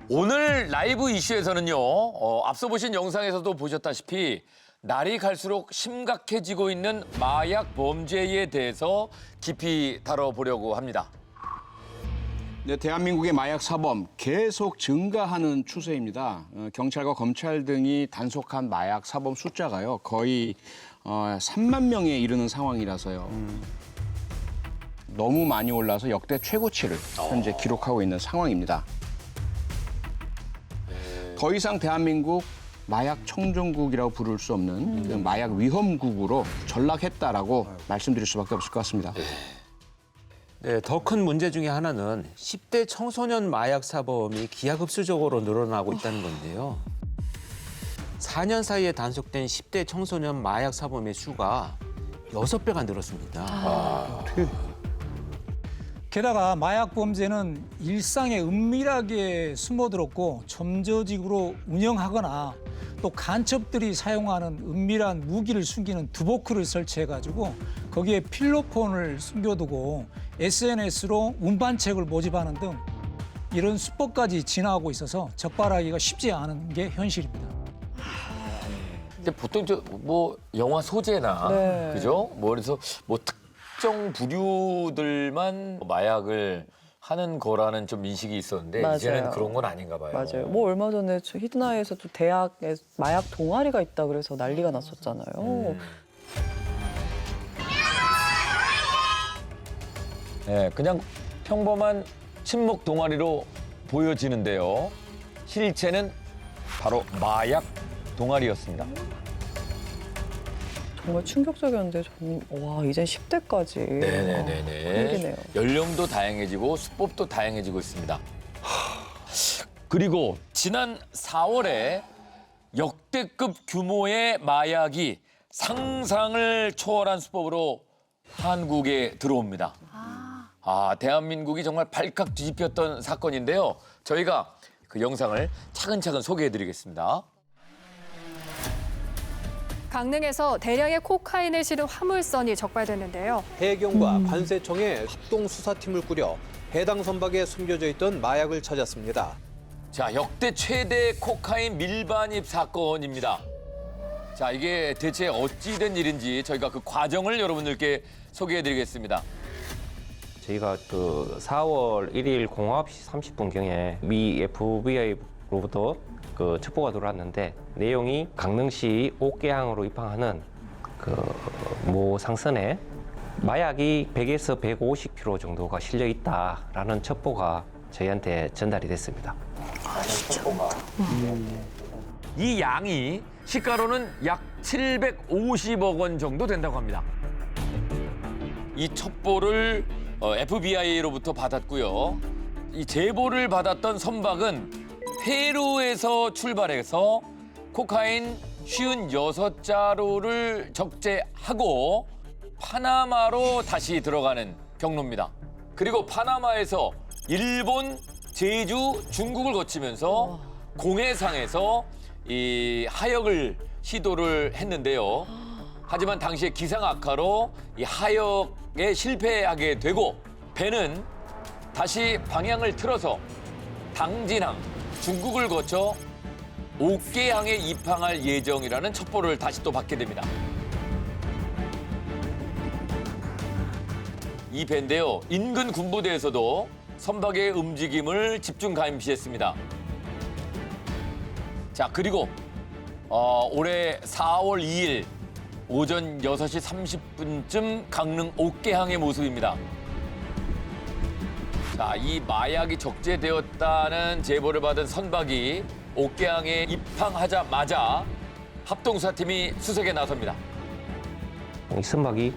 오늘 라이브 이슈에서는요, 앞서 보신 영상에서도 보셨다시피 날이 갈수록 심각해지고 있는 마약 범죄에 대해서 깊이 다뤄보려고 합니다. 네, 대한민국의 마약 사범 계속 증가하는 추세입니다. 경찰과 검찰 등이 단속한 마약 사범 숫자가요 거의 3만 명에 이르는 상황이라서요. 너무 많이 올라서 역대 최고치를 현재 기록하고 있는 상황입니다. 더 이상 대한민국 마약 청정국이라고 부를 수 없는 그 마약 위험국으로 전락했다라고 말씀드릴 수밖에 없을 것 같습니다. 네, 더 큰 문제 중에 하나는 10대 청소년 마약 사범이 기하급수적으로 늘어나고 있다는 건데요. 4년 사이에 단속된 10대 청소년 마약 사범의 수가 6배가 늘었습니다. 게다가 마약 범죄는 일상에 은밀하게 숨어들었고 점조직으로 운영하거나 또 간첩들이 사용하는 은밀한 무기를 숨기는 두보크를 설치해가지고 거기에 필로폰을 숨겨두고 SNS로 운반책을 모집하는 등 이런 수법까지 진화하고 있어서 적발하기가 쉽지 않은 게 현실입니다. 근데 보통 뭐 영화 소재나 네. 그죠? 뭐 그래서 뭐 특정 부류들만 마약을 하는 거라는 좀 인식이 있었는데 맞아요. 이제는 그런 건 아닌가 봐요. 맞아요. 뭐 얼마 전에 저 히드나이에서도 대학에 마약 동아리가 있다 그래서 난리가 났었잖아요. 네, 그냥 평범한 친목 동아리로 보여지는데요. 실체는 바로 마약 동아리였습니다. 정말 충격적이었는데 와 이젠 10대까지 큰일이네요. 연령도 다양해지고 수법도 다양해지고 있습니다. 그리고 지난 4월에 역대급 규모의 마약이 상상을 초월한 수법으로 한국에 들어옵니다. 대한민국이 정말 발칵 뒤집혔던 사건인데요. 저희가 그 영상을 차근차근 소개해드리겠습니다. 강릉에서 대량의 코카인을 실은 화물선이 적발됐는데요. 해경과 관세청의 합동수사팀을 꾸려 해당 선박에 숨겨져 있던 마약을 찾았습니다. 자, 역대 최대 코카인 밀반입 사건입니다. 자, 이게 대체 어찌 된 일인지 저희가 그 과정을 여러분들께 소개해드리겠습니다. 저희가 그 4월 1일 09시 30분경에 미 FBI로부터 그 첩보가 들어왔는데 내용이 강릉시 옥계항으로 입항하는 그 모 상선에 마약이 100에서 150kg 정도가 실려 있다라는 첩보가 저희한테 전달이 됐습니다. 이 양이 시가로는 약 750억 원 정도 된다고 합니다. 이 첩보를 FBI로부터 받았고요. 이 제보를 받았던 선박은 페루에서 출발해서 코카인 56자루를 적재하고 파나마로 다시 들어가는 경로입니다. 그리고 파나마에서 일본, 제주, 중국을 거치면서 공해상에서 이 하역을 시도를 했는데요. 하지만 당시에 기상 악화로 이 하역에 실패하게 되고 배는 다시 방향을 틀어서 당진항, 중국을 거쳐 옥계항에 입항할 예정이라는 첩보를 다시 또 받게 됩니다. 이 배인데요, 인근 군부대에서도 선박의 움직임을 집중 감시했습니다. 자, 그리고 올해 4월 2일 오전 6시 30분쯤 강릉 옥계항의 모습입니다. 자, 이 마약이 적재되었다는 제보를 받은 선박이 옥계항에 입항하자마자 합동수사팀이 수색에 나섭니다. 이 선박이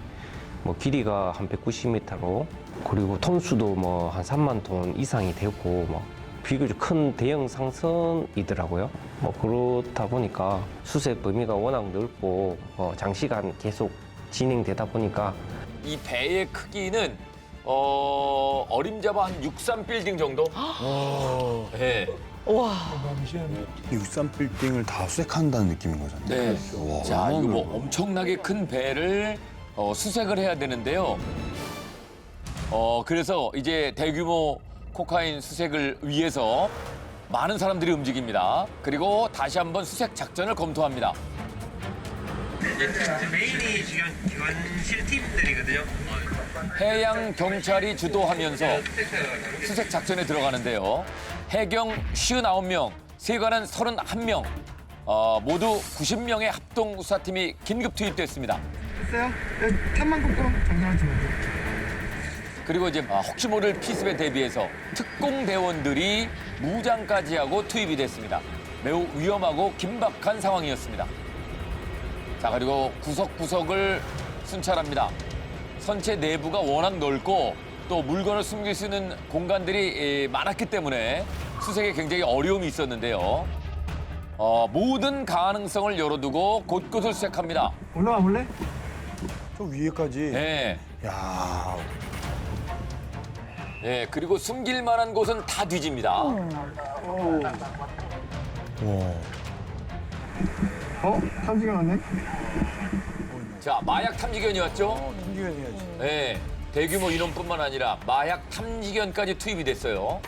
뭐 길이가 한 190m로 그리고 톤수도 뭐 한 3만 톤 이상이 되고 뭐 비교적 큰 대형 상선이더라고요. 뭐 그렇다 보니까 수색 범위가 워낙 넓고 장시간 계속 진행되다 보니까 이 배의 크기는 어림잡아 한 63빌딩 정도? 네. 와 63빌딩을 다 수색한다는 느낌인 거잖아요. 네. 와, 자, 이거 뭐 어마어마하다. 엄청나게 큰 배를 수색을 해야 되는데요. 그래서 이제 대규모 코카인 수색을 위해서 많은 사람들이 움직입니다. 그리고 다시 한번 수색 작전을 검토합니다. 메인이 지금 기관실 팀들이거든요. 해양 경찰이 주도하면서 수색 작전에 들어가는데요. 해경 59명, 세관은 31명, 모두 90명의 합동 수사팀이 긴급 투입됐습니다. 탐만 꽂고 장난하지 말고. 그리고 이제 혹시 모를 피습에 대비해서 특공대원들이 무장까지 하고 투입이 됐습니다. 매우 위험하고 긴박한 상황이었습니다. 자, 그리고 구석구석을 순찰합니다. 선체 내부가 워낙 넓고 또 물건을 숨길 수 있는 공간들이 많았기 때문에 수색에 굉장히 어려움이 있었는데요. 모든 가능성을 열어두고 곳곳을 수색합니다. 올라와 볼래? 저 위에까지. 네. 야. 네, 그리고 숨길 만한 곳은 다 뒤집니다. 와. 탐지가 왔네? 자, 마약 탐지견이 왔죠? 탐지견이야지. 네, 대규모 인원뿐만 아니라 마약 탐지견까지 투입이 됐어요.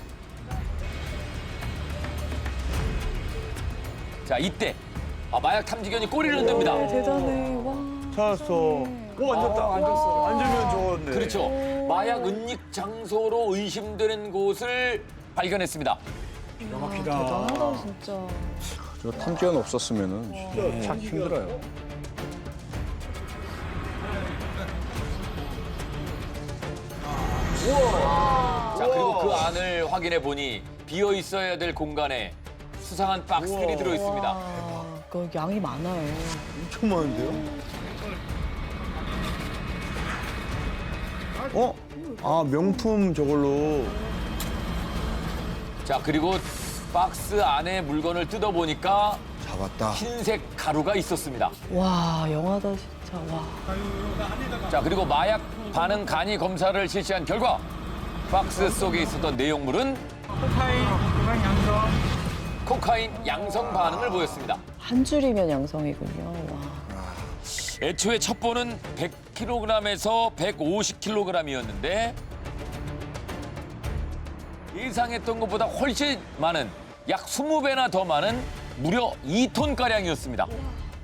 자, 이때 마약 탐지견이 꼬리를 흔듭니다. 대단해. 와. 찾았어. 오, 앉았다. 앉았어. 앉으면 저건데. 그렇죠. 마약 은닉 장소로 의심되는 곳을 발견했습니다. 대단하다 진짜. 저 탐지견 없었으면은 진짜 찾기 힘들어요. 자, 그리고 그 안을 확인해 보니 비어 있어야 될 공간에 수상한 박스들이 들어 있습니다. 와, 그 양이 많아요. 엄청 많은데요? 어? 아, 명품 저걸로. 자, 그리고 박스 안에 물건을 뜯어 보니까 잡았다. 흰색 가루가 있었습니다. 와, 영화다 진짜. 와. 자, 그리고 마약 반응 간이 검사를 실시한 결과 박스 속에 있었던 내용물은 코카인 양성 반응을 보였습니다. 한 줄이면 양성이군요. 와. 애초에 첩보는 100kg에서 150kg이었는데 예상했던 것보다 훨씬 많은 약 20배나 더 많은 무려 2톤가량이었습니다.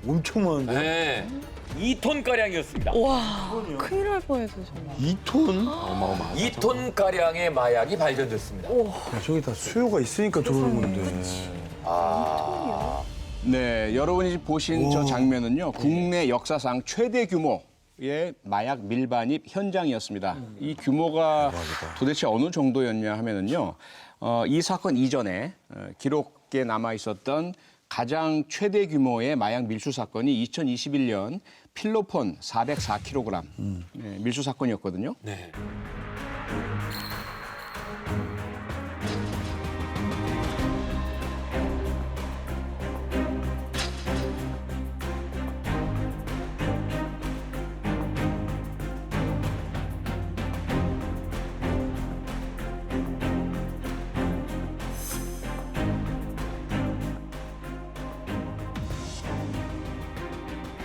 엄청 많은데? 네, 2톤가량이었습니다. 와, 큰일 날 뻔했어 정말. 2톤? 2톤가량의 마약이 발견됐습니다. 야, 저기 다 수요가 있으니까 들어오는 건데. 네, 여러분이 보신 저 장면은요, 국내 역사상 최대 규모의 마약 밀반입 현장이었습니다. 이 규모가 도대체 어느 정도였냐 하면은요, 이 사건 이전에 기록에 남아 있었던 가장 최대 규모의 마약 밀수 사건이 2021년 필로폰 404kg 네, 밀수 사건이었거든요. 네.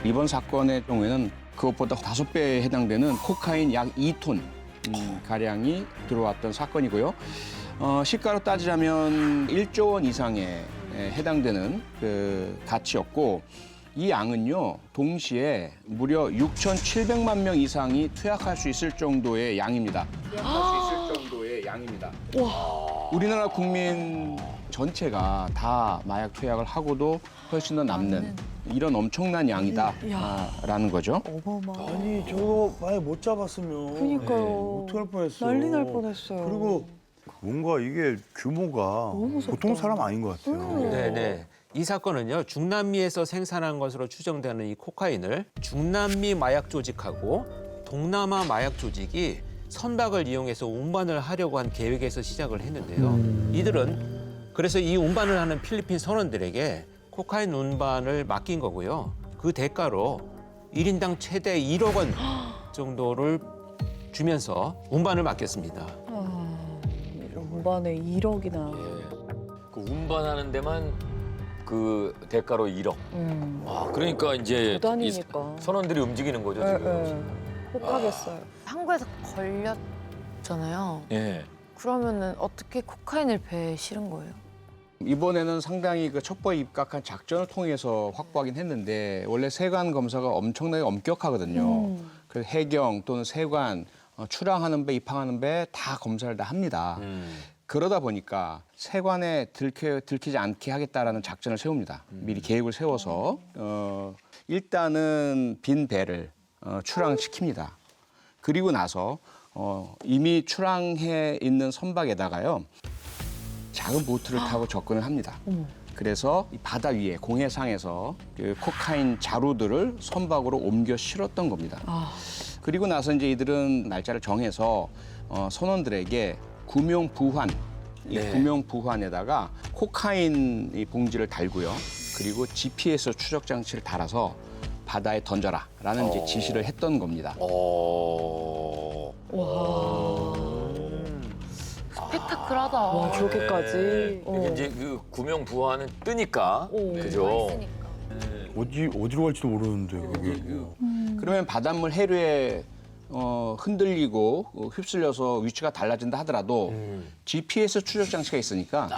이번 사건의 경우에는 그것보다 5배에 해당되는 코카인 약 2톤 가량이 들어왔던 사건이고요. 시가로 따지자면 1조 원 이상에 해당되는 그 가치였고 이 양은요 동시에 무려 6,700만 명 이상이 투약할 수 있을 정도의 양입니다. 투약할 수 있을 정도의 양입니다. 우리나라 국민 전체가 다 마약 투약을 하고도 훨씬 더 남는 이런 엄청난 양이다라는 거죠. 어마어마. 아니, 저거 만약 못 잡았으면. 그러니까요. 어떡할 뻔했어. 난리 날 뻔했어요. 그리고 뭔가 이게 규모가 무섭다. 보통 사람 아닌 것 같아요. 네네. 이 사건은요, 중남미에서 생산한 것으로 추정되는 이 코카인을 중남미 마약 조직하고 동남아 마약 조직이 선박을 이용해서 운반을 하려고 한 계획에서 시작을 했는데요. 이들은 그래서 이 운반을 하는 필리핀 선원들에게 코카인 운반을 맡긴 거고요. 그 대가로 1인당 최대 1억 원 정도를 주면서 운반을 맡겼습니다. 운반에 1억이나. 그 운반하는 데만 그 대가로 1억. 와, 그러니까 이제 이 부단이니까. 선원들이 움직이는 거죠, 지금. 혹하겠어요. 한국에서 걸렸잖아요. 예. 그러면은 어떻게 코카인을 배에 실은 거예요? 이번에는 상당히 그 첩보에 입각한 작전을 통해서 확보하긴 했는데 원래 세관 검사가 엄청나게 엄격하거든요. 그래서 해경 또는 세관 출항하는 배, 입항하는 배 다 검사를 다 합니다. 그러다 보니까 세관에 들키지 않게 하겠다라는 작전을 세웁니다. 미리 계획을 세워서 일단은 빈 배를 출항시킵니다. 그리고 나서 이미 출항해 있는 선박에다가요 작은 보트를 타고 접근을 합니다. 그래서 이 바다 위에 공해상에서 그 코카인 자루들을 선박으로 옮겨 실었던 겁니다. 그리고 나서 이제 이들은 날짜를 정해서 선원들에게 구명부환, 이 구명부환에다가 코카인 이 봉지를 달고요. 그리고 GPS 추적 장치를 달아서 바다에 던져라라는 이제 지시를 했던 겁니다. 스펙타클하다. 와, 그렇게까지. 이게 이제 그 구명부하는 뜨니까, 그죠? 어디로 갈지도 모르는데 그게. 그러면 바닷물 해류에 흔들리고 휩쓸려서 위치가 달라진다 하더라도 GPS 추적 장치가 있으니까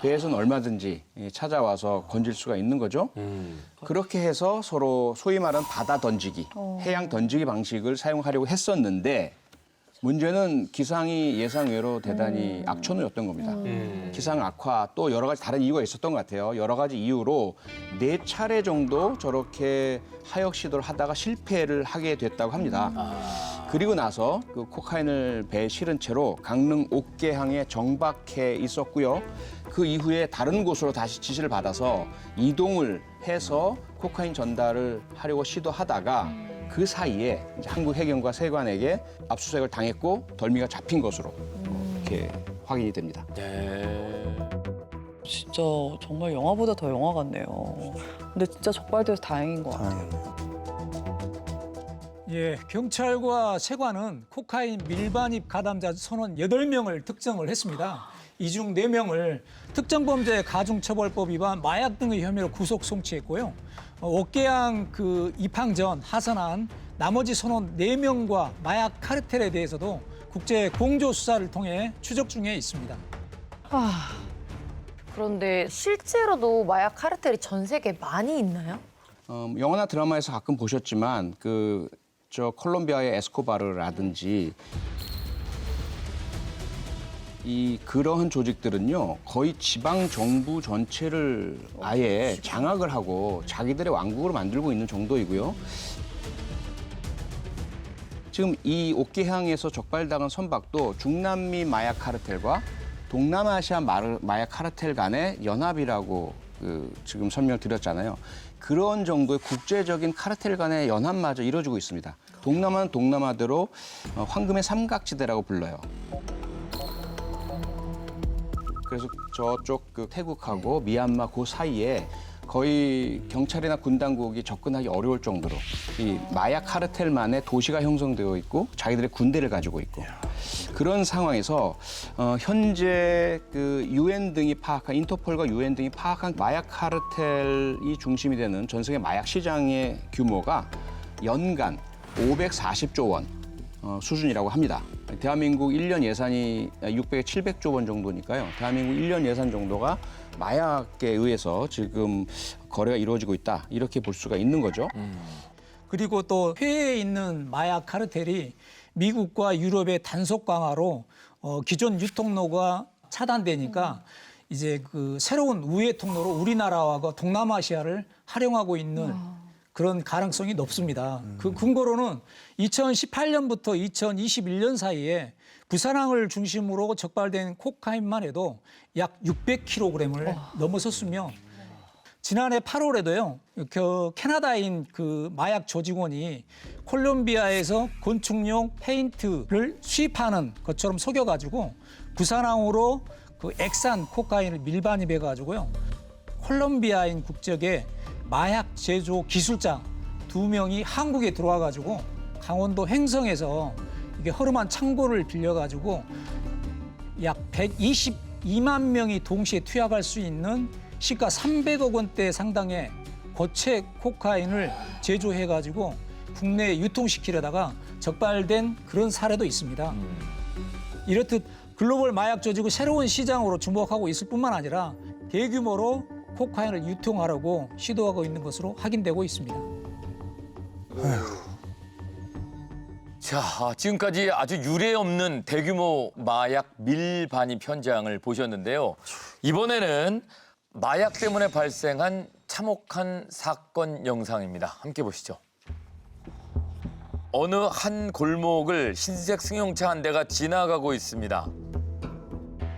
배에서는 얼마든지 찾아와서 건질 수가 있는 거죠. 그렇게 해서 서로 소위 말하는 바다 던지기, 해양 던지기 방식을 사용하려고 했었는데 문제는 기상이 예상외로 대단히 악천후였던 겁니다. 기상 악화 또 여러 가지 다른 이유가 있었던 것 같아요. 여러 가지 이유로 4차례 정도 저렇게 하역 시도를 하다가 실패를 하게 됐다고 합니다. 그리고 나서 그 코카인을 배에 실은 채로 강릉 옥계항에 정박해 있었고요. 그 이후에 다른 곳으로 다시 지시를 받아서 이동을 해서 코카인 전달을 하려고 시도하다가 그 사이에 이제 한국 해경과 세관에게 압수수색을 당했고 덜미가 잡힌 것으로 이렇게 확인이 됩니다. 진짜 정말 영화보다 더 영화 같네요. 근데 진짜 적발돼서 다행인 것 같아요. 예, 경찰과 세관은 코카인 밀반입 가담자 선원 8명을 특정을 했습니다. 이 중 4명을 특정범죄 가중처벌법 위반 마약 등의 혐의로 구속 송치했고요. 옥계양 그 입항 전 하선한 나머지 선원 4명과 마약 카르텔에 대해서도 국제 공조 수사를 통해 추적 중에 있습니다. 그런데 실제로도 마약 카르텔이 전 세계에 많이 있나요? 영화나 드라마에서 가끔 보셨지만 저 콜롬비아의 에스코바르라든지 그러한 조직들은요 거의 지방 정부 전체를 아예 장악을 하고 자기들의 왕국으로 만들고 있는 정도이고요. 지금 이 옥계항에서 적발당한 선박도 중남미 마약 카르텔과 동남아시아 마약 카르텔 간의 연합이라고 지금 설명을 드렸잖아요. 그런 정도의 국제적인 카르텔 간의 연합마저 이루어지고 있습니다. 동남아는 동남아대로 황금의 삼각지대라고 불러요. 그래서 저쪽 태국하고 미얀마 그 사이에 거의 경찰이나 군 당국이 접근하기 어려울 정도로 이 마약 카르텔만의 도시가 형성되어 있고 자기들의 군대를 가지고 있고 그런 상황에서 현재 UN 등이 파악한 인터폴과 UN 등이 파악한 마약 카르텔이 중심이 되는 전 세계 마약 시장의 규모가 연간 540조 원 수준이라고 합니다. 대한민국 1년 예산이 600, 700조 원 정도니까요. 대한민국 1년 예산 정도가 마약에 의해서 지금 거래가 이루어지고 있다. 이렇게 볼 수가 있는 거죠. 그리고 또 해외에 있는 마약 카르텔이 미국과 유럽의 단속 강화로 기존 유통로가 차단되니까 이제 새로운 우회 통로로 우리나라와 동남아시아를 활용하고 있는 그런 가능성이 높습니다. 그 근거로는 2018년부터 2021년 사이에 부산항을 중심으로 적발된 코카인만 해도 약 600kg을 넘어섰으며 지난해 8월에도요. 캐나다인 마약 조직원이 콜롬비아에서 건축용 페인트를 수입하는 것처럼 속여가지고 부산항으로 액산 코카인을 밀반입해가지고요. 콜롬비아인 국적의 마약 제조 기술자 2명이 한국에 들어와가지고 강원도 횡성에서 이게 허름한 창고를 빌려가지고 약 122만 명이 동시에 투약할 수 있는 시가 300억 원대 상당의 고체 코카인을 제조해가지고 국내에 유통시키려다가 적발된 그런 사례도 있습니다. 이렇듯 글로벌 마약 조직의 새로운 시장으로 주목하고 있을 뿐만 아니라 대규모로 코카인을 유통하려고 시도하고 있는 것으로 확인되고 있습니다. 자, 지금까지 아주 유례없는 대규모 마약 밀반입 현장을 보셨는데요. 이번에는 마약 때문에 발생한 참혹한 사건 영상입니다. 함께 보시죠. 어느 한 골목을 흰색 승용차 한 대가 지나가고 있습니다.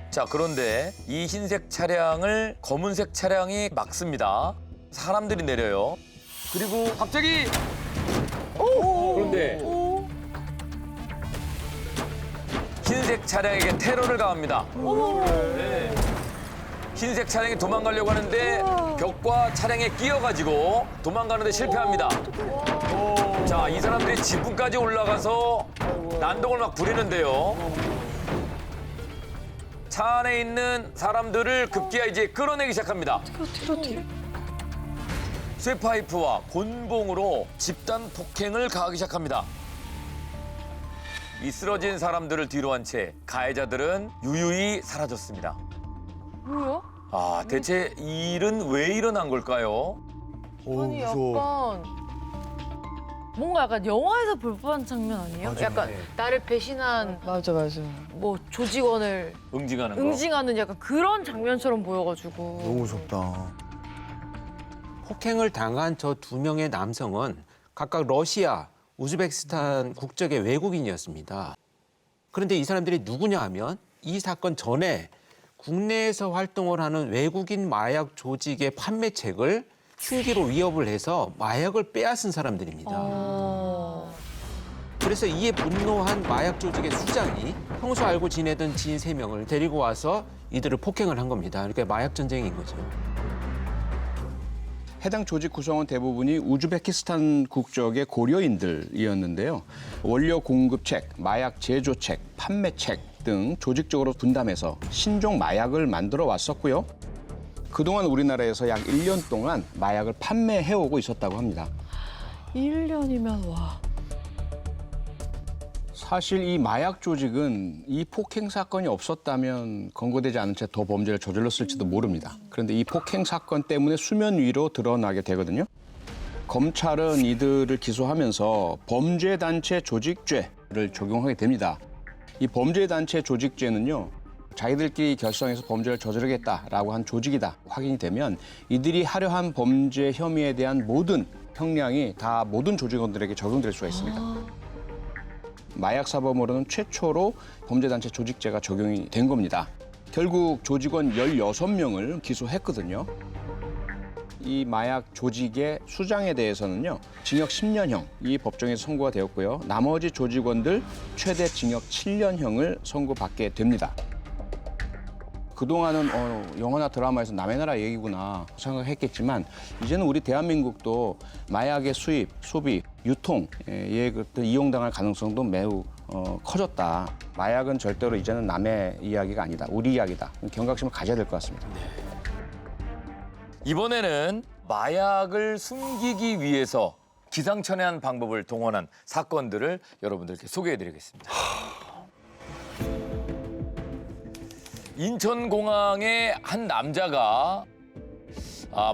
자, 그런데 이 흰색 차량을 검은색 차량이 막습니다. 사람들이 내려요. 그리고 갑자기 그런데 흰색 차량에게 테러를 가합니다. 네. 흰색 차량이 도망가려고 하는데 벽과 차량에 끼어가지고 도망가는데 실패합니다. 자, 이 사람들이 지붕까지 올라가서 난동을 막 부리는데요. 차 안에 있는 사람들을 급기야 이제 끌어내기 시작합니다. 쇠파이프와 곤봉으로 집단 폭행을 가하기 시작합니다. 이 쓰러진 사람들을 뒤로 한 채 가해자들은 유유히 사라졌습니다. 뭐야? 아, 대체 이 일은 왜 일어난 걸까요? 아니 약간 뭔가 약간 영화에서 볼 법한 장면 아니에요? 약간 나를 배신한 맞아. 뭐 조직원을 응징하는 거. 응징하는 약간 그런 장면처럼 보여가지고. 너무 무섭다. 폭행을 당한 저 2명의 남성은 각각 러시아, 우즈베키스탄 국적의 외국인이었습니다. 그런데 이 사람들이 누구냐 하면 이 사건 전에 국내에서 활동을 하는 외국인 마약 조직의 판매책을 흉기로 위협을 해서 마약을 빼앗은 사람들입니다. 그래서 이에 분노한 마약 조직의 수장이 평소 알고 지내던 지인 3명을 데리고 와서 이들을 폭행을 한 겁니다. 그러니까 마약 전쟁인 거죠. 해당 조직 구성원 대부분이 우즈베키스탄 국적의 고려인들이었는데요. 원료 공급책, 마약 제조책, 판매책 등 조직적으로 분담해서 신종 마약을 만들어 왔었고요. 그동안 우리나라에서 약 1년 동안 마약을 판매해오고 있었다고 합니다. 1년이면 와. 사실 이 마약 조직은 이 폭행 사건이 없었다면 검거되지 않은 채 더 범죄를 저질렀을지도 모릅니다. 그런데 이 폭행 사건 때문에 수면 위로 드러나게 되거든요. 검찰은 이들을 기소하면서 범죄단체 조직죄를 적용하게 됩니다. 이 범죄단체 조직죄는요, 자기들끼리 결성해서 범죄를 저지르겠다라고 한 조직이다 확인이 되면 이들이 하려 한 범죄 혐의에 대한 모든 형량이 다 모든 조직원들에게 적용될 수가 있습니다. 마약 사범으로는 최초로 범죄단체 조직죄가 적용이 된 겁니다. 결국 조직원 16명을 기소했거든요. 이 마약 조직의 수장에 대해서는요, 징역 10년형 이 법정에서 선고가 되었고요. 나머지 조직원들 최대 징역 7년형을 선고받게 됩니다. 그동안은 영화나 드라마에서 남의 나라 얘기구나 생각했겠지만 이제는 우리 대한민국도 마약의 수입, 소비, 유통에 이용당할 가능성도 매우 커졌다. 마약은 절대로 이제는 남의 이야기가 아니다. 우리 이야기다. 경각심을 가져야 될 것 같습니다. 이번에는 마약을 숨기기 위해서 기상천외한 방법을 동원한 사건들을 여러분들께 소개해드리겠습니다. 인천공항의 한 남자가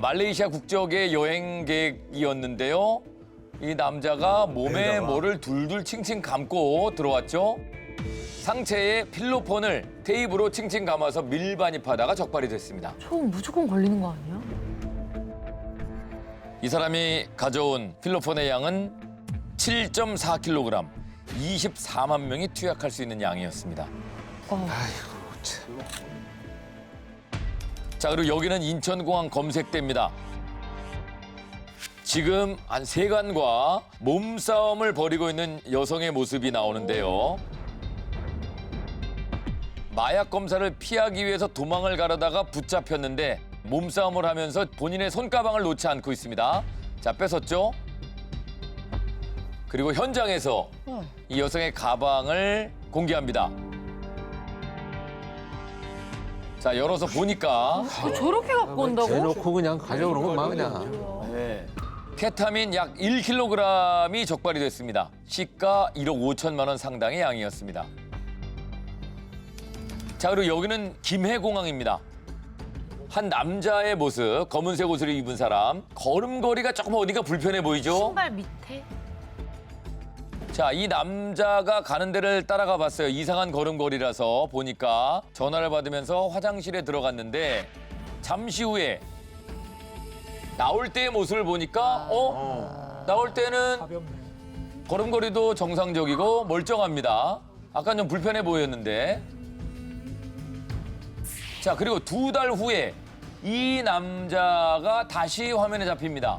말레이시아 국적의 여행객이었는데요. 이 남자가 몸에 뭐를 둘둘 칭칭 감고 들어왔죠. 상체에 필로폰을 테이프로 칭칭 감아서 밀반입하다가 적발이 됐습니다. 처음 무조건 걸리는 거 아니야? 이 사람이 가져온 필로폰의 양은 7.4kg, 24만 명이 투약할 수 있는 양이었습니다. 자, 그리고 여기는 인천공항 검색대입니다. 지금 한 세간과 몸싸움을 벌이고 있는 여성의 모습이 나오는데요. 마약 검사를 피하기 위해서 도망을 가려다가 붙잡혔는데 몸싸움을 하면서 본인의 손가방을 놓지 않고 있습니다. 자, 뺏었죠? 그리고 현장에서 이 여성의 가방을 공개합니다. 자, 열어서 보니까 저렇게 갖고 온다고? 대놓고 그냥 가져오는 것만 그냥. 네. 케타민 약 1kg이 적발이 됐습니다. 시가 1억 5천만 원 상당의 양이었습니다. 자, 그리고 여기는 김해공항입니다. 한 남자의 모습, 검은색 옷을 입은 사람, 걸음걸이가 조금 어디가 불편해 보이죠? 신발 밑에? 자, 이 남자가 가는 데를 따라가 봤어요. 이상한 걸음걸이라서 보니까 전화를 받으면서 화장실에 들어갔는데 잠시 후에 나올 때의 모습을 보니까 나올 때는 가볍네. 걸음걸이도 정상적이고 멀쩡합니다. 아까 좀 불편해 보였는데. 자, 그리고 2달 후에 이 남자가 다시 화면에 잡힙니다.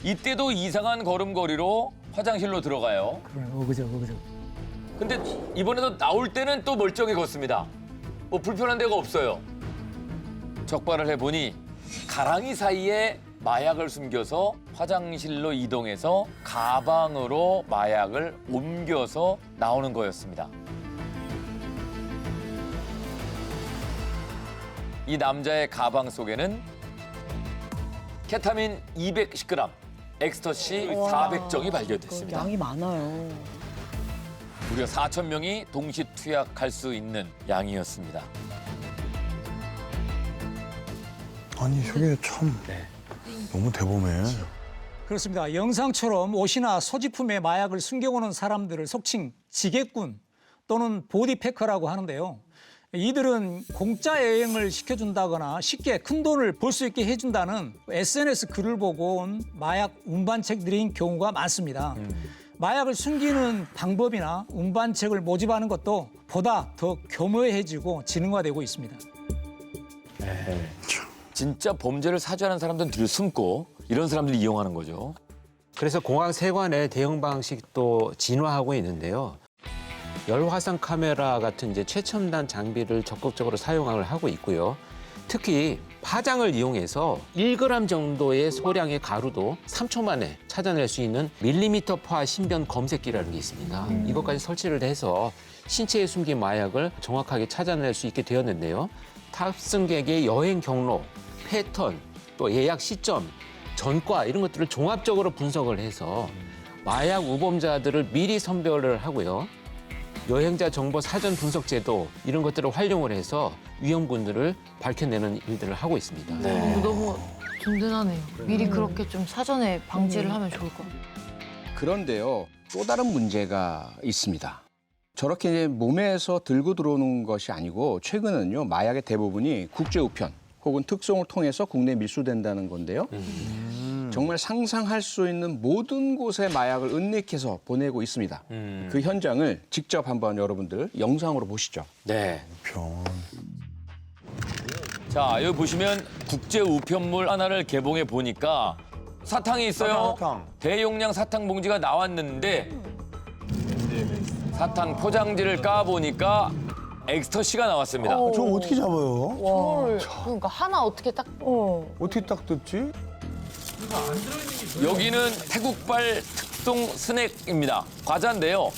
이때도 이상한 걸음걸이로 화장실로 들어가요. 그래, 그죠. 근데 이번에도 나올 때는 또 멀쩡히 걷습니다. 뭐 불편한 데가 없어요. 적발을 해보니 가랑이 사이에 마약을 숨겨서 화장실로 이동해서 가방으로 마약을 옮겨서 나오는 거였습니다. 이 남자의 가방 속에는 케타민 210g, 엑스터시 400정이 발견됐습니다. 양이 많아요. 무려 4천 명이 동시 투약할 수 있는 양이었습니다. 아니 저게 참 너무 대범해. 그렇습니다. 영상처럼 옷이나 소지품에 마약을 숨겨오는 사람들을 속칭 지게꾼 또는 보디패커라고 하는데요. 이들은 공짜 여행을 시켜준다거나 쉽게 큰 돈을 벌 수 있게 해준다는 SNS 글을 보고 온 마약 운반책들인 경우가 많습니다. 마약을 숨기는 방법이나 운반책을 모집하는 것도 보다 더 교묘해지고 지능화되고 있습니다. 진짜 범죄를 사주하는 사람들은 뒤를 숨고 이런 사람들이 이용하는 거죠. 그래서 공항 세관의 대응 방식도 진화하고 있는데요. 열화상 카메라 같은 이제 최첨단 장비를 적극적으로 사용을 하고 있고요. 특히 파장을 이용해서 1g 정도의 소량의 가루도 3초 만에 찾아낼 수 있는 밀리미터파 신변 검색기라는 게 있습니다. 이것까지 설치를 해서 신체에 숨긴 마약을 정확하게 찾아낼 수 있게 되었는데요. 탑승객의 여행 경로, 패턴, 또 예약 시점, 전과 이런 것들을 종합적으로 분석을 해서 마약 우범자들을 미리 선별을 하고요. 여행자 정보 사전 분석 제도 이런 것들을 활용을 해서 위험군들을 밝혀내는 일들을 하고 있습니다. 너무 든든하네요. 미리 그렇게 좀 사전에 방지를 하면 좋을 것 같아요. 그런데요, 또 다른 문제가 있습니다. 저렇게 이제 몸에서 들고 들어오는 것이 아니고 최근은요, 마약의 대부분이 국제 우편 혹은 특송을 통해서 국내에 밀수된다는 건데요. 정말 상상할 수 있는 모든 곳에 마약을 은닉해서 보내고 있습니다. 그 현장을 직접 한번 여러분들 영상으로 보시죠. 네. 편. 자, 여기 보시면 국제 우편물 하나를 개봉해 보니까 사탕이 있어요. 사탕. 대용량 사탕 봉지가 나왔는데 사탕 포장지를 까보니까 엑스터시가 나왔습니다. 저거 어떻게 잡아요? 저거를 그러니까 하나 어떻게 딱 어떻게 딱 뜯지? 여기는 태국발 특송 스낵입니다. 과자인데요.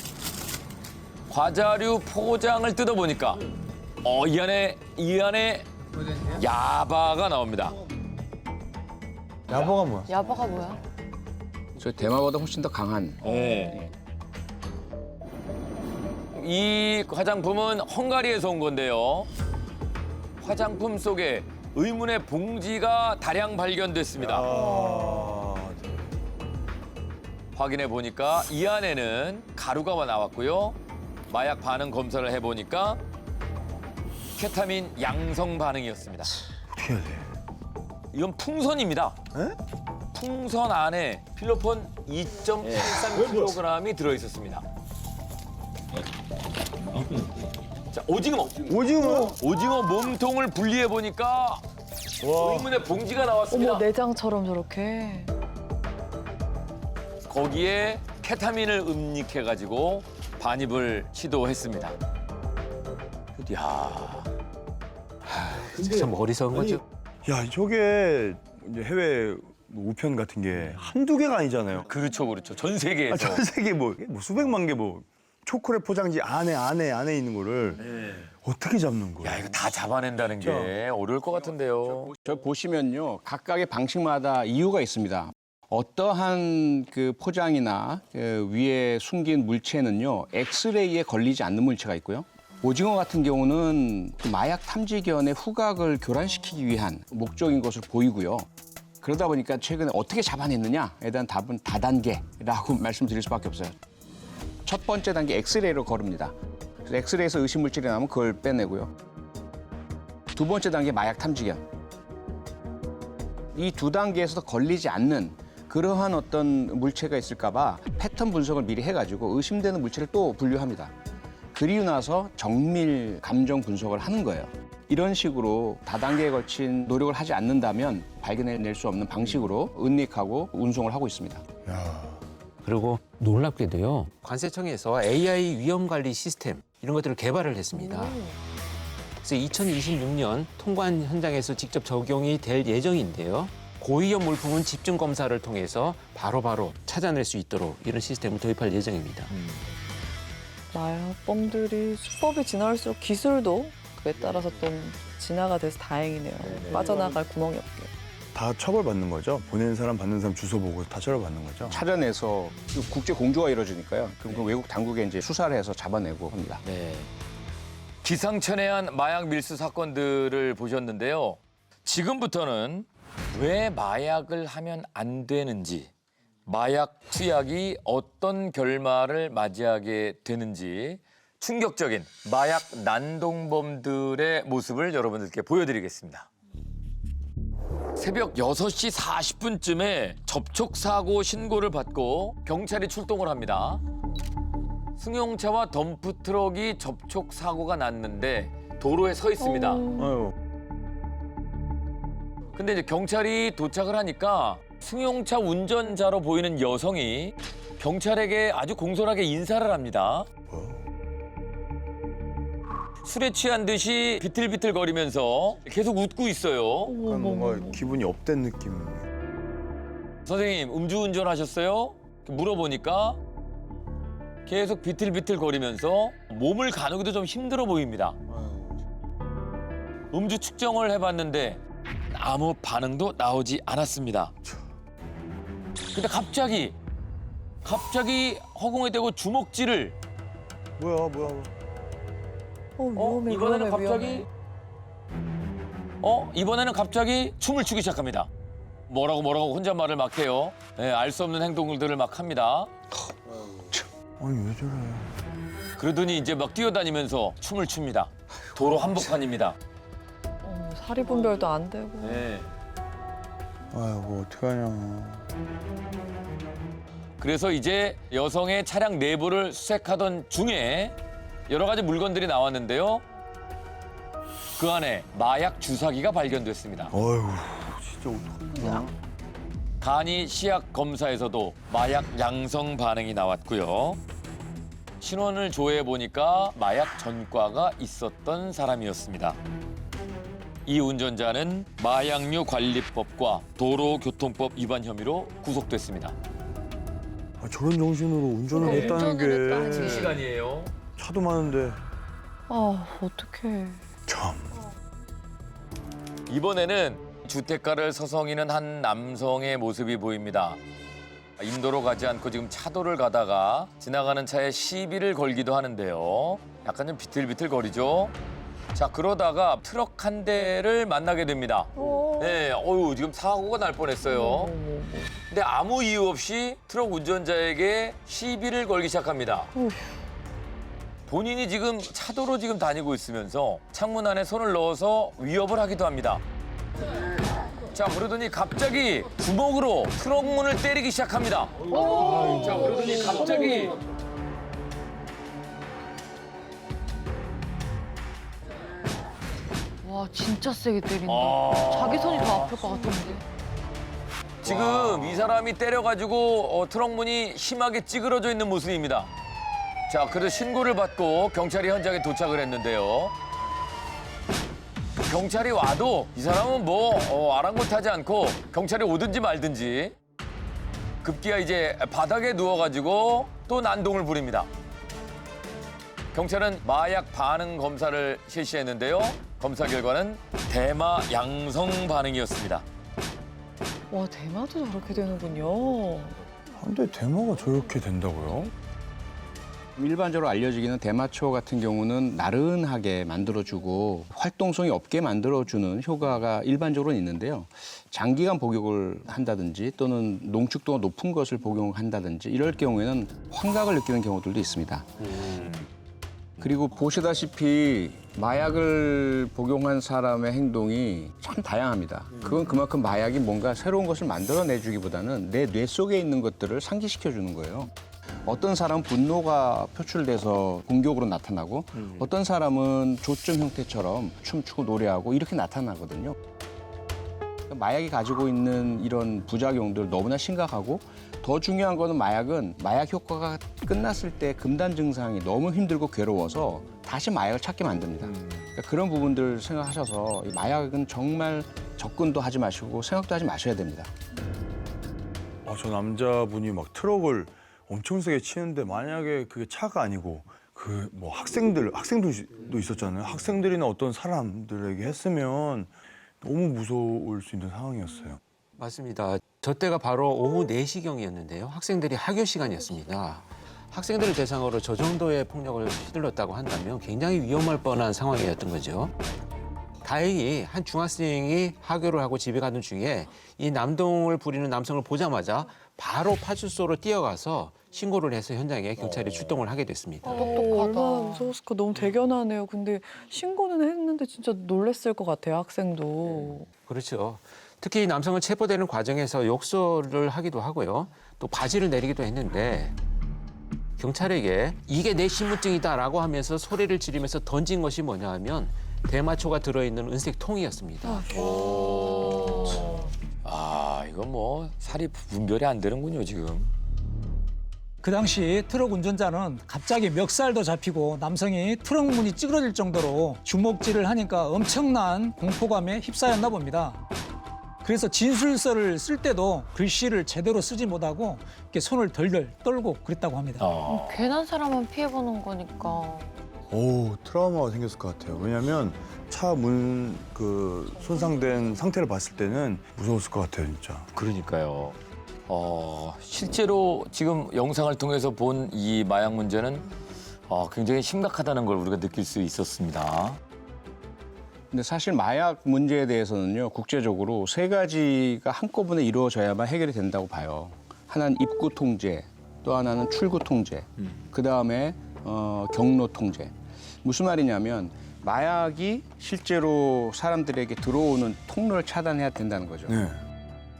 과자류 포장을 뜯어보니까 이 안에 야바가 나옵니다. 야보가 뭐야? 야바가 뭐야? 저 대마보다 훨씬 더 강한. 네. 이 화장품은 헝가리에서 온 건데요. 화장품 속에 의문의 봉지가 다량 발견됐습니다. 확인해 보니까 이 안에는 가루가 나왔고요. 마약 반응 검사를 해보니까 케타민 양성 반응이었습니다. 어떻게 해야 돼? 이건 풍선입니다. 풍선 안에 필로폰 2.83kg이 들어있었습니다. 자, 오징어 몸통을 분리해 보니까 의문의 봉지가 나왔습니다. 어머, 내장처럼 저렇게. 거기에 케타민을 음닉해가지고 반입을 시도했습니다. 이야, 참 어리석은 거죠. 야 저게 이제 해외 우편 같은 게 한두 개가 아니잖아요. 그렇죠. 전 세계에서. 전 세계 뭐 수백만 개 뭐 초콜릿 포장지 안에 있는 거를 어떻게 잡는 거예요? 야, 이거 다 잡아낸다는 게 어려울 것 같은데요. 저 보시면요, 각각의 방식마다 이유가 있습니다. 어떠한 그 포장이나 그 위에 숨긴 물체는요, 엑스레이에 걸리지 않는 물체가 있고요. 오징어 같은 경우는 마약 탐지견의 후각을 교란시키기 위한 목적인 것으로 보이고요. 그러다 보니까 최근에 어떻게 잡아냈느냐에 대한 답은 다단계라고 말씀드릴 수밖에 없어요. 첫 번째 단계 엑스레이로 거릅니다. 그래서 엑스레이에서 의심물질이 나오면 그걸 빼내고요. 두 번째 단계 마약 탐지견. 이 두 단계에서도 걸리지 않는 그러한 어떤 물체가 있을까 봐 패턴 분석을 미리 해가지고 의심되는 물체를 또 분류합니다. 그리고 나서 정밀 감정 분석을 하는 거예요. 이런 식으로 다단계에 걸친 노력을 하지 않는다면 발견해낼 수 없는 방식으로 은닉하고 운송을 하고 있습니다. 그리고 놀랍게도요. 관세청에서 AI 위험 관리 시스템 이런 것들을 개발을 했습니다. 그래서 2026년 통관 현장에서 직접 적용이 될 예정인데요. 고위험 물품은 집중 검사를 통해서 바로바로 찾아낼 수 있도록 이런 시스템을 도입할 예정입니다. 마약범들이 수법이 지날수록 기술도 그에 따라서 좀 진화가 돼서 다행이네요. 빠져나갈 구멍이 없게. 다 처벌받는 거죠? 보내는 사람, 받는 사람 주소 보고 다 처벌받는 거죠? 찾아내서 국제 공조가 이루어지니까요. 그럼 그 외국 당국에 이제 수사를 해서 잡아내고 합니다. 네. 기상천외한 마약 밀수 사건들을 보셨는데요. 지금부터는 왜 마약을 하면 안 되는지, 마약 투약이 어떤 결말을 맞이하게 되는지 충격적인 마약 난동범들의 모습을 여러분들께 보여드리겠습니다. 새벽 6시 40분쯤에 접촉사고 신고를 받고 경찰이 출동을 합니다. 승용차와 덤프트럭이 접촉사고가 났는데 도로에 서 있습니다. 아유. 근데 이제 경찰이 도착을 하니까 승용차 운전자로 보이는 여성이 경찰에게 아주 공손하게 인사를 합니다. 술에 취한 듯이 비틀비틀거리면서 계속 웃고 있어요. 약간 뭔가 기분이 업된 느낌. 선생님, 음주운전 하셨어요? 물어보니까 계속 비틀비틀거리면서 몸을 가누기도 좀 힘들어 보입니다. 음주 측정을 해봤는데 아무 반응도 나오지 않았습니다. 근데 갑자기 허공에 대고 주먹질을. 뭐야. 위험해, 이번에는 위험해, 갑자기 위험해. 이번에는 갑자기 춤을 추기 시작합니다. 뭐라고 혼잣말을 막 해요. 알 수 없는 행동들을 막 합니다. 아니 왜 저래? 그러더니 이제 막 뛰어다니면서 춤을 춥니다. 도로 한복판입니다. 사리 분별도 안 되고. 네. 아이고 어떡하냐. 그래서 이제 여성의 차량 내부를 수색하던 중에 여러 가지 물건들이 나왔는데요. 그 안에 마약 주사기가 발견됐습니다. 어휴 진짜 어떡하냐. 간이 시약 검사에서도 마약 양성 반응이 나왔고요. 신원을 조회해 보니까 마약 전과가 있었던 사람이었습니다. 이 운전자는 마약류 관리법과 도로교통법 위반 혐의로 구속됐습니다. 저런 정신으로 운전을 했다는 게 시간이에요. 차도 많은데 어떡해. 참. 이번에는 주택가를 서성이는 한 남성의 모습이 보입니다. 인도로 가지 않고 지금 차도를 가다가 지나가는 차에 시비를 걸기도 하는데요. 약간 좀 비틀비틀거리죠. 자, 그러다가 트럭 한 대를 만나게 됩니다. 네, 지금 사고가 날 뻔했어요. 근데 아무 이유 없이 트럭 운전자에게 시비를 걸기 시작합니다. 본인이 지금 차도로 지금 다니고 있으면서 창문 안에 손을 넣어서 위협을 하기도 합니다. 자, 그러더니 갑자기 주먹으로 트럭 문을 때리기 시작합니다. 자, 그러더니 갑자기 와 진짜 세게 때린다. 자기 손이 더 아플 것 같은데. 지금 이 사람이 때려가지고 트럭 문이 심하게 찌그러져 있는 모습입니다. 자, 그래서 신고를 받고 경찰이 현장에 도착을 했는데요. 경찰이 와도 이 사람은 아랑곳하지 않고 경찰이 오든지 말든지 급기야 이제 바닥에 누워가지고 또 난동을 부립니다. 경찰은 마약 반응 검사를 실시했는데요. 검사 결과는 대마 양성 반응이었습니다. 와, 대마도 저렇게 되는군요. 근데 대마가 저렇게 된다고요? 일반적으로 알려지기는 대마초 같은 경우는 나른하게 만들어주고 활동성이 없게 만들어주는 효과가 일반적으로 있는데요. 장기간 복용을 한다든지 또는 농축도가 높은 것을 복용한다든지 이럴 경우에는 환각을 느끼는 경우들도 있습니다. 그리고 보시다시피 마약을 복용한 사람의 행동이 참 다양합니다. 그건 그만큼 마약이 뭔가 새로운 것을 만들어내주기보다는 내 뇌 속에 있는 것들을 상기시켜주는 거예요. 어떤 사람은 분노가 표출돼서 공격으로 나타나고 어떤 사람은 조점 형태처럼 춤추고 노래하고 이렇게 나타나거든요. 마약이 가지고 있는 이런 부작용들 너무나 심각하고 더 중요한 거는 마약은 마약 효과가 끝났을 때 금단 증상이 너무 힘들고 괴로워서 다시 마약을 찾게 만듭니다. 그러니까 그런 부분들 생각하셔서 이 마약은 정말 접근도 하지 마시고 생각도 하지 마셔야 됩니다. 저 남자분이 막 트럭을 엄청 세게 치는데 만약에 그게 차가 아니고 그 뭐 학생들도 있었잖아요. 학생들이나 어떤 사람들에게 했으면 너무 무서울 수 있는 상황이었어요. 맞습니다. 저 때가 바로 오후 4시경이었는데요. 학생들이 학교 시간이었습니다. 학생들을 대상으로 저 정도의 폭력을 휘둘렀다고 한다면 굉장히 위험할 뻔한 상황이었던 거죠. 다행히 한 중학생이 하교를 하고 집에 가는 중에 이 남동을 부리는 남성을 보자마자 바로 파출소로 뛰어가서 신고를 해서 현장에 경찰이 출동을 하게 됐습니다. 얼마나 무서웠을까. 너무 대견하네요. 근데 신고는 했는데 진짜 놀랬을 것 같아요, 학생도. 그렇죠. 특히 이 남성은 체포되는 과정에서 욕설을 하기도 하고요. 또 바지를 내리기도 했는데 경찰에게 이게 내 신분증이다라고 하면서 소리를 지르면서 던진 것이 뭐냐 하면 대마초가 들어있는 은색 통이었습니다. 이건 뭐 살이 분별이 안 되는군요, 지금. 그 당시 트럭 운전자는 갑자기 멱살도 잡히고 남성이 트럭 문이 찌그러질 정도로 주먹질을 하니까 엄청난 공포감에 휩싸였나 봅니다. 그래서 진술서를 쓸 때도 글씨를 제대로 쓰지 못하고 이렇게 손을 덜덜 떨고 그랬다고 합니다. 괜한 사람은 피해보는 거니까. 트라우마가 생겼을 것 같아요. 왜냐면 차 문 손상된 상태를 봤을 때는 무서웠을 것 같아요, 진짜. 그러니까요. 실제로 지금 영상을 통해서 본 이 마약 문제는 굉장히 심각하다는 걸 우리가 느낄 수 있었습니다. 근데 사실 마약 문제에 대해서는요, 국제적으로 세 가지가 한꺼번에 이루어져야만 해결이 된다고 봐요. 하나는 입구 통제, 또 하나는 출구 통제, 그다음에 경로 통제. 무슨 말이냐면 마약이 실제로 사람들에게 들어오는 통로를 차단해야 된다는 거죠. 네.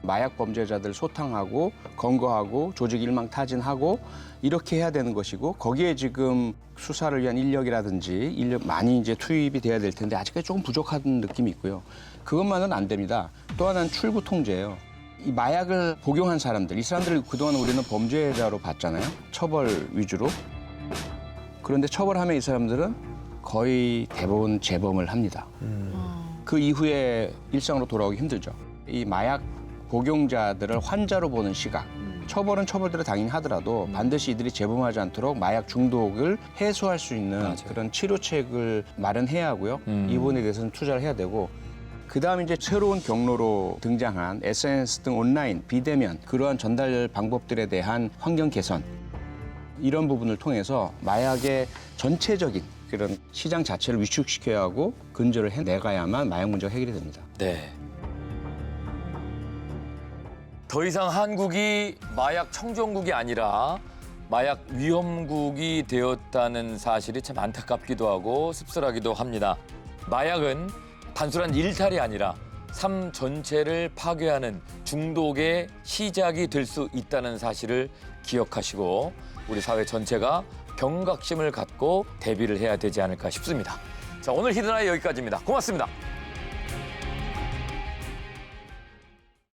마약 범죄자들 소탕하고 검거하고 조직 일망타진하고 이렇게 해야 되는 것이고 거기에 지금 수사를 위한 인력이라든지 인력 많이 이제 투입이 돼야 될 텐데 아직까지 조금 부족한 느낌이 있고요. 그것만은 안 됩니다. 또 하나는 출구 통제예요. 이 마약을 복용한 사람들, 이 사람들을 그동안 우리는 범죄자로 봤잖아요. 처벌 위주로. 그런데 처벌하면 이 사람들은 거의 대부분 재범을 합니다. 그 이후에 일상으로 돌아오기 힘들죠. 이 마약 복용자들을 환자로 보는 시각. 처벌은 처벌대로 당연히 하더라도 반드시 이들이 재범하지 않도록 마약 중독을 해소할 수 있는 그런 치료책을 마련해야 하고요. 이 부분에 대해서는 투자를 해야 되고 그다음 이제 새로운 경로로 등장한 SNS 등 온라인, 비대면 그러한 전달 방법들에 대한 환경 개선 이런 부분을 통해서 마약의 전체적인 그런 시장 자체를 위축시켜야 하고 근절을 해내가야만 마약 문제가 해결이 됩니다. 네. 더 이상 한국이 마약 청정국이 아니라 마약 위험국이 되었다는 사실이 참 안타깝기도 하고 씁쓸하기도 합니다. 마약은 단순한 일탈이 아니라 삶 전체를 파괴하는 중독의 시작이 될 수 있다는 사실을 기억하시고 우리 사회 전체가 경각심을 갖고 대비를 해야 되지 않을까 싶습니다. 자, 오늘 히든아이 여기까지입니다. 고맙습니다.